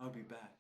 I'll be back.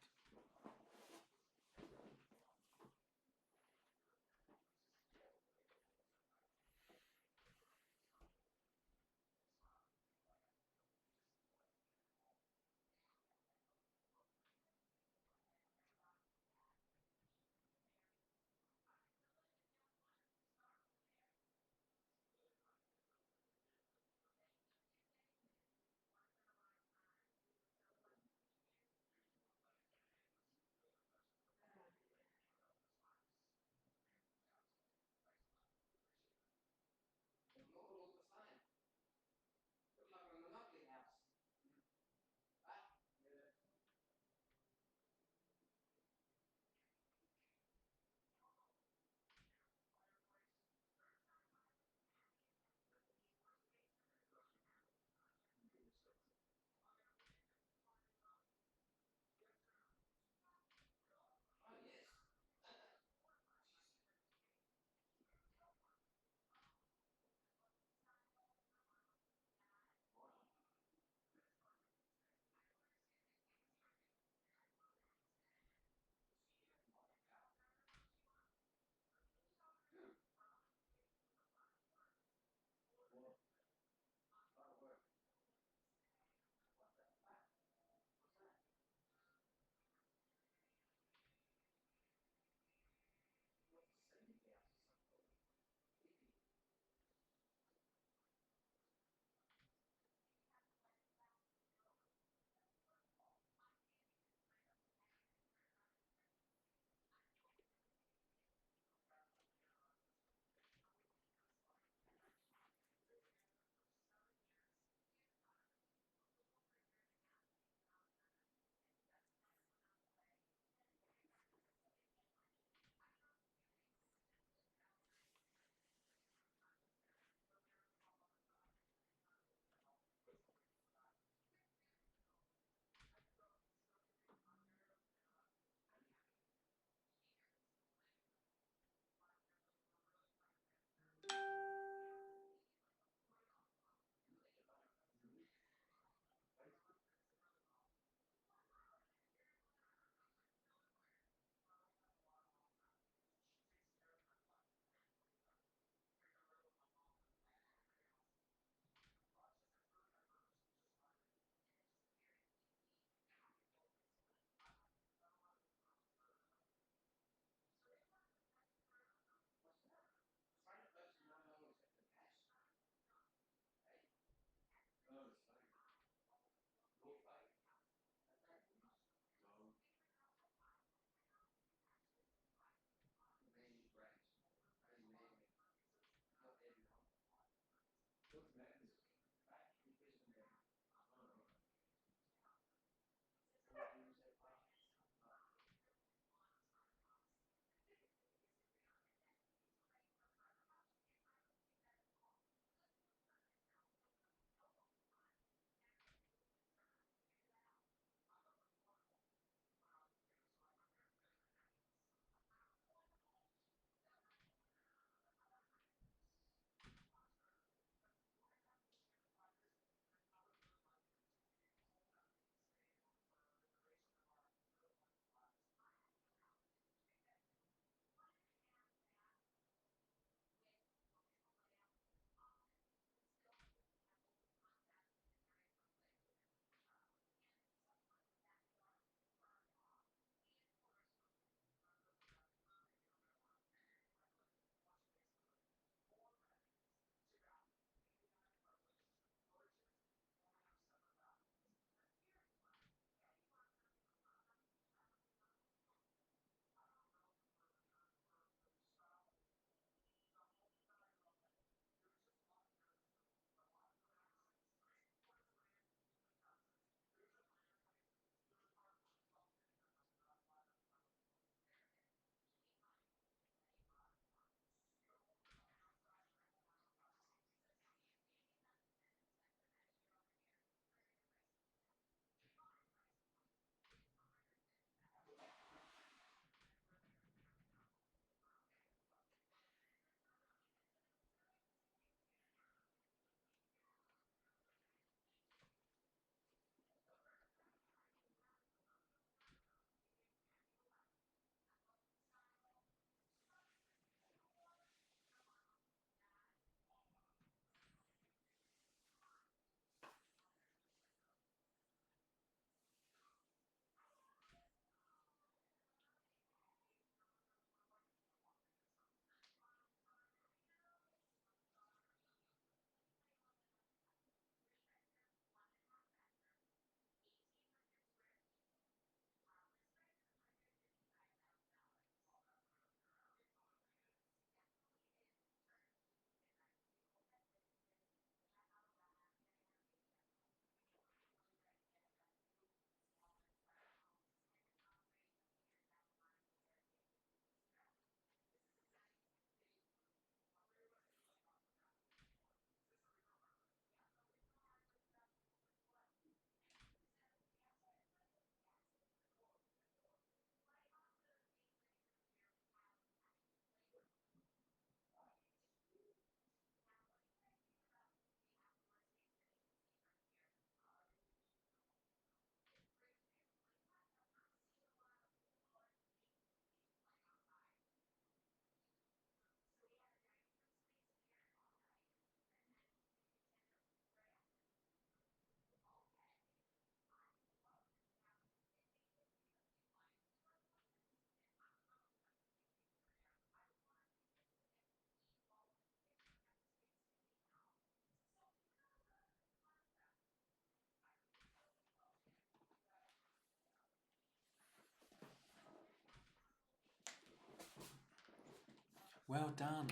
Well done.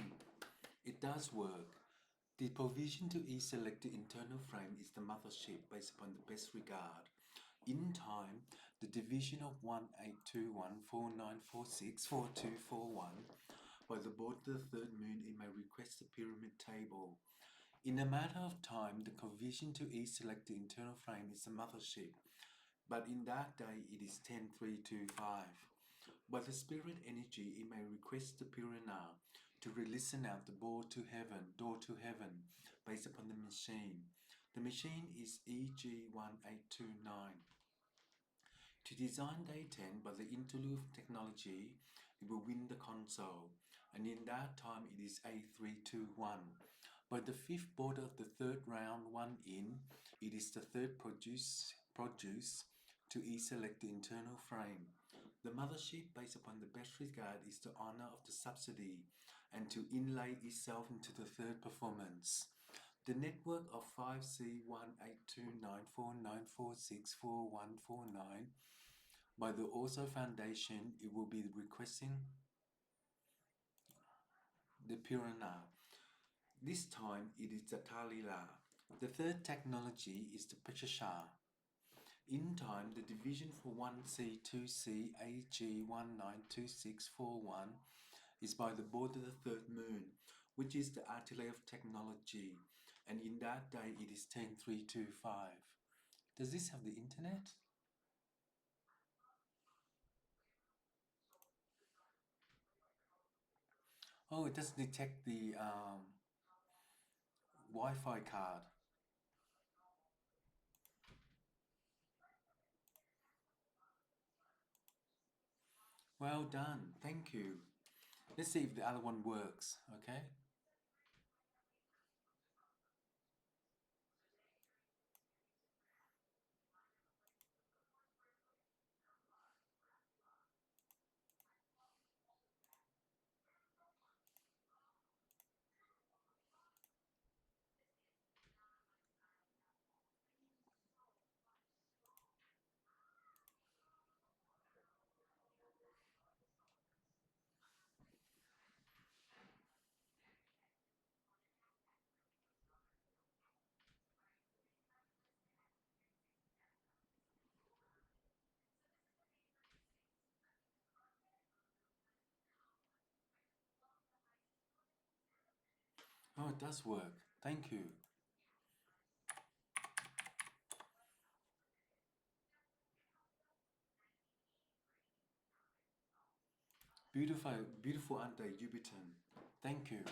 It does work. The provision to e-select the internal frame is the mothership based upon the best regard. In time, the division of 182149464241 by the board of the third moon in my requested pyramid table. In a matter of time, the provision to e-select the internal frame is the mothership, but in that day it is 10325. By the spirit energy, it may request the Purana to release out the door to heaven, based upon the machine. The machine is EG1829. To design day 10 by the interlude of technology, it will win the console, and in that time it is A321. By the fifth border of the third round, one in, it is the third produce to e-select the internal frame. The mothership based upon the best regard is the honor of the subsidy and to inlay itself into the third performance. The network of 5C182949464149 by the OSO Foundation, it will be requesting the Purana. This time it is the Talila. The third technology is the Pachasha. In time, the division for 1C2C AG192641 is by the board of the third moon, which is the artillery of technology, and in that day it is 10325. Does this have the internet? Oh, it does detect the Wi-Fi card. Well done, thank you. Let's see if the other one works, okay? Oh, it does work. Thank you. Beautiful, beautiful Ante Jubiton. Thank you.